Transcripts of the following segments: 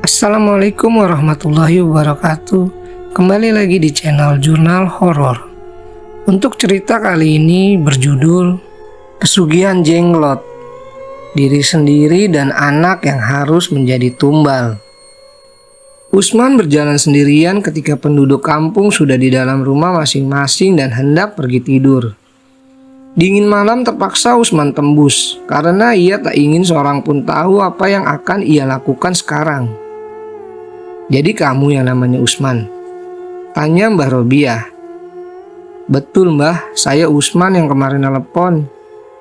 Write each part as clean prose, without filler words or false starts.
Assalamualaikum warahmatullahi wabarakatuh. Kembali lagi di channel Jurnal Horor. Untuk cerita kali ini berjudul Pesugihan Jenglot. Diri sendiri dan anak yang harus menjadi tumbal. Usman berjalan sendirian ketika penduduk kampung sudah di dalam rumah masing-masing dan hendak pergi tidur. Dingin malam terpaksa Usman tembus karena ia tak ingin seorang pun tahu apa yang akan ia lakukan sekarang. "Jadi kamu yang namanya Usman?" tanya Mbah Robiah. "Betul Mbah, saya Usman yang kemarin telepon,"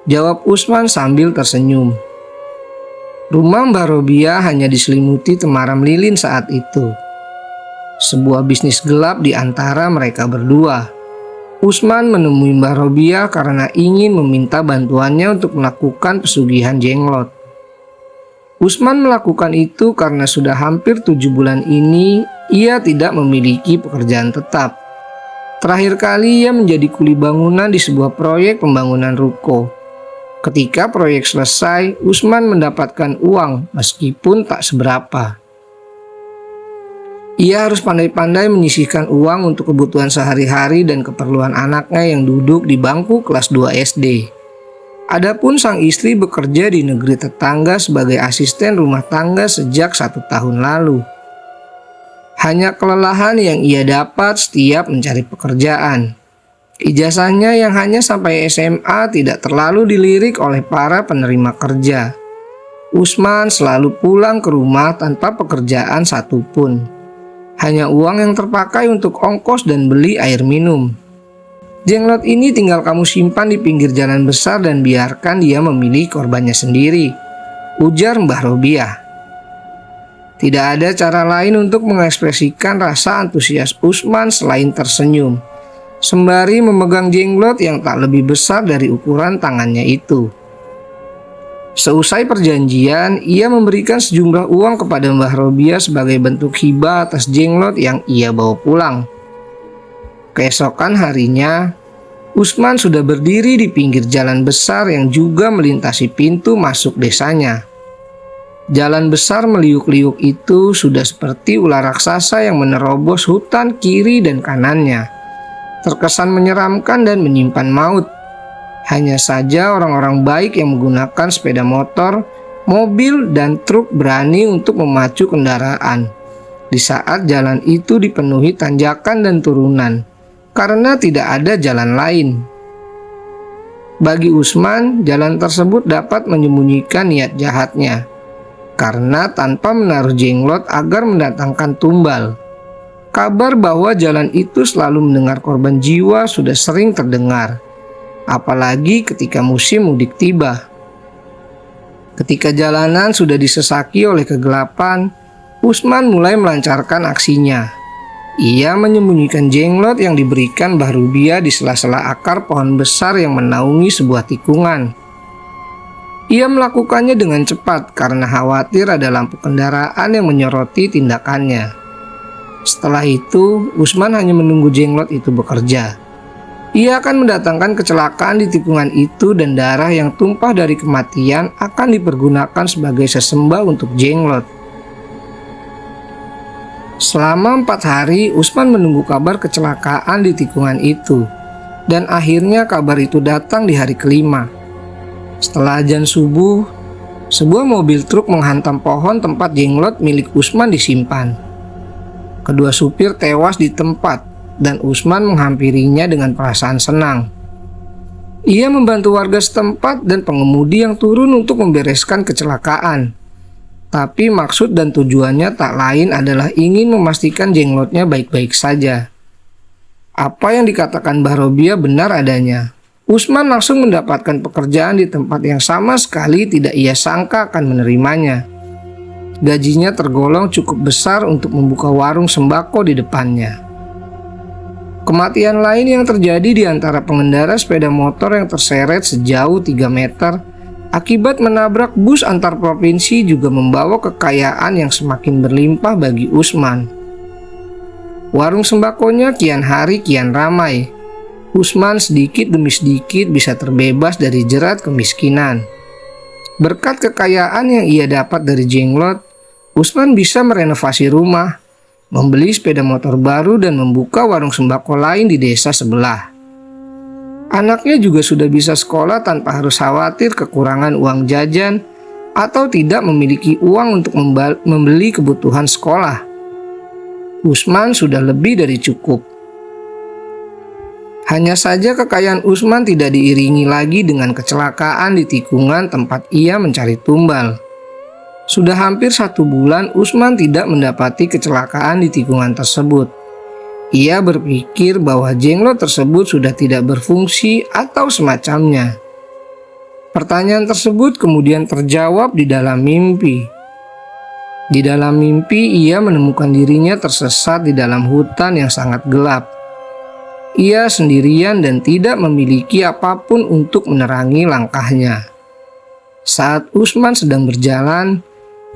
jawab Usman sambil tersenyum. Rumah Mbah Robiah hanya diselimuti temaram lilin saat itu. Sebuah bisnis gelap di antara mereka berdua. Usman menemui Mbah Robiah karena ingin meminta bantuannya untuk melakukan pesugihan jenglot. Usman melakukan itu karena sudah hampir 7 bulan ini ia tidak memiliki pekerjaan tetap. Terakhir kali ia menjadi kuli bangunan di sebuah proyek pembangunan ruko. Ketika proyek selesai, Usman mendapatkan uang meskipun tak seberapa. Ia harus pandai-pandai menyisihkan uang untuk kebutuhan sehari-hari dan keperluan anaknya yang duduk di bangku kelas 2 SD. Adapun sang istri bekerja di negeri tetangga sebagai asisten rumah tangga sejak 1 tahun lalu. Hanya kelelahan yang ia dapat setiap mencari pekerjaan. Ijazahnya yang hanya sampai SMA tidak terlalu dilirik oleh para penerima kerja. Usman selalu pulang ke rumah tanpa pekerjaan satupun. Hanya uang yang terpakai untuk ongkos dan beli air minum. "Jenglot ini tinggal kamu simpan di pinggir jalan besar dan biarkan dia memilih korbannya sendiri," ujar Mbah Robiah. Tidak ada cara lain untuk mengekspresikan rasa antusias Usman selain tersenyum, sembari memegang jenglot yang tak lebih besar dari ukuran tangannya itu. Seusai perjanjian, ia memberikan sejumlah uang kepada Mbah Robiah sebagai bentuk hibah atas jenglot yang ia bawa pulang. Keesokan harinya, Usman sudah berdiri di pinggir jalan besar yang juga melintasi pintu masuk desanya. Jalan besar meliuk-liuk itu sudah seperti ular raksasa yang menerobos hutan kiri dan kanannya. Terkesan menyeramkan dan menyimpan maut. Hanya saja orang-orang baik yang menggunakan sepeda motor, mobil, dan truk berani untuk memacu kendaraan di saat jalan itu dipenuhi tanjakan dan turunan, karena tidak ada jalan lain. Bagi Usman, jalan tersebut dapat menyembunyikan niat jahatnya, karena tanpa menaruh jenglot agar mendatangkan tumbal. Kabar bahwa jalan itu selalu mendengar korban jiwa sudah sering terdengar, apalagi ketika musim mudik tiba. Ketika jalanan sudah disesaki oleh kegelapan, Usman mulai melancarkan aksinya. Ia menyembunyikan jenglot yang diberikan Mbah Robiah di sela-sela akar pohon besar yang menaungi sebuah tikungan. Ia melakukannya dengan cepat karena khawatir ada lampu kendaraan yang menyoroti tindakannya. Setelah itu, Usman hanya menunggu jenglot itu bekerja. Ia akan mendatangkan kecelakaan di tikungan itu dan darah yang tumpah dari kematian akan dipergunakan sebagai sesembah untuk jenglot. Selama 4 hari, Usman menunggu kabar kecelakaan di tikungan itu, dan akhirnya kabar itu datang di hari kelima. Setelah azan subuh, sebuah mobil truk menghantam pohon tempat jenglot milik Usman disimpan. Kedua supir tewas di tempat, dan Usman menghampirinya dengan perasaan senang. Ia membantu warga setempat dan pengemudi yang turun untuk membereskan kecelakaan. Tapi maksud dan tujuannya tak lain adalah ingin memastikan jenglotnya baik-baik saja. Apa yang dikatakan Mbah Robiah benar adanya. Usman langsung mendapatkan pekerjaan di tempat yang sama sekali tidak ia sangka akan menerimanya. Gajinya tergolong cukup besar untuk membuka warung sembako di depannya. Kematian lain yang terjadi di antara pengendara sepeda motor yang terseret sejauh 3 meter akibat menabrak bus antar provinsi juga membawa kekayaan yang semakin berlimpah bagi Usman. Warung sembakonya kian hari kian ramai. Usman sedikit demi sedikit bisa terbebas dari jerat kemiskinan. Berkat kekayaan yang ia dapat dari jenglot, Usman bisa merenovasi rumah, membeli sepeda motor baru, dan membuka warung sembako lain di desa sebelah. Anaknya juga sudah bisa sekolah tanpa harus khawatir kekurangan uang jajan atau tidak memiliki uang untuk membeli kebutuhan sekolah. Usman sudah lebih dari cukup. Hanya saja kekayaan Usman tidak diiringi lagi dengan kecelakaan di tikungan tempat ia mencari tumbal. Sudah hampir 1 bulan Usman tidak mendapati kecelakaan di tikungan tersebut. Ia berpikir bahwa jenglot tersebut sudah tidak berfungsi atau semacamnya. Pertanyaan tersebut kemudian terjawab di dalam mimpi. Di dalam mimpi ia menemukan dirinya tersesat di dalam hutan yang sangat gelap. Ia sendirian dan tidak memiliki apapun untuk menerangi langkahnya. Saat Usman sedang berjalan,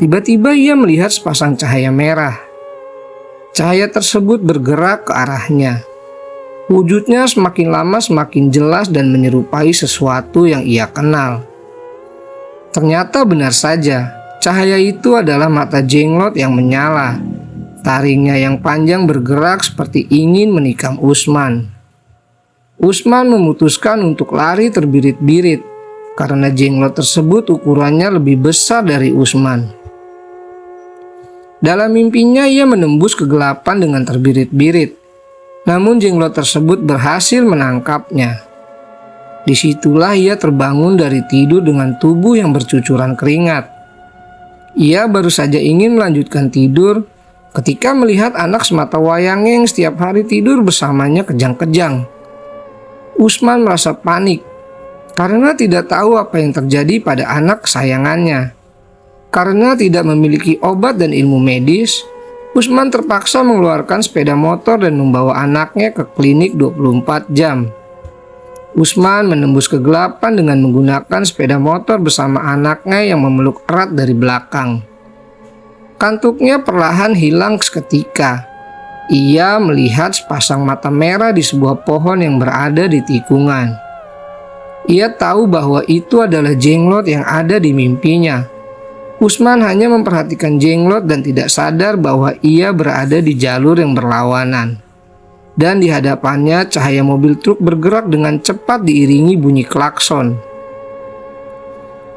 tiba-tiba ia melihat sepasang cahaya merah. Cahaya tersebut bergerak ke arahnya. Wujudnya semakin lama semakin jelas dan menyerupai sesuatu yang ia kenal. Ternyata benar saja, cahaya itu adalah mata jenglot yang menyala. Taringnya yang panjang bergerak seperti ingin menikam Usman. Usman memutuskan untuk lari terbirit-birit karena jenglot tersebut ukurannya lebih besar dari Usman. Dalam mimpinya ia menembus kegelapan dengan terbirit-birit, namun jenglot tersebut berhasil menangkapnya. Disitulah ia terbangun dari tidur dengan tubuh yang bercucuran keringat. Ia baru saja ingin melanjutkan tidur ketika melihat anak sematawayangnya yang setiap hari tidur bersamanya kejang-kejang. Usman merasa panik karena tidak tahu apa yang terjadi pada anak kesayangannya. Karena tidak memiliki obat dan ilmu medis, Usman terpaksa mengeluarkan sepeda motor dan membawa anaknya ke klinik 24 jam. Usman menembus kegelapan dengan menggunakan sepeda motor bersama anaknya yang memeluk erat dari belakang. Kantuknya perlahan hilang seketika. Ia melihat sepasang mata merah di sebuah pohon yang berada di tikungan. Ia tahu bahwa itu adalah jenglot yang ada di mimpinya. Usman hanya memperhatikan jenglot dan tidak sadar bahwa ia berada di jalur yang berlawanan. Dan di hadapannya cahaya mobil truk bergerak dengan cepat diiringi bunyi klakson.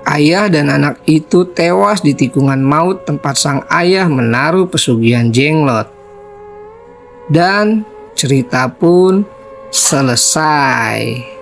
Ayah dan anak itu tewas di tikungan maut tempat sang ayah menaruh pesugihan jenglot. Dan cerita pun selesai.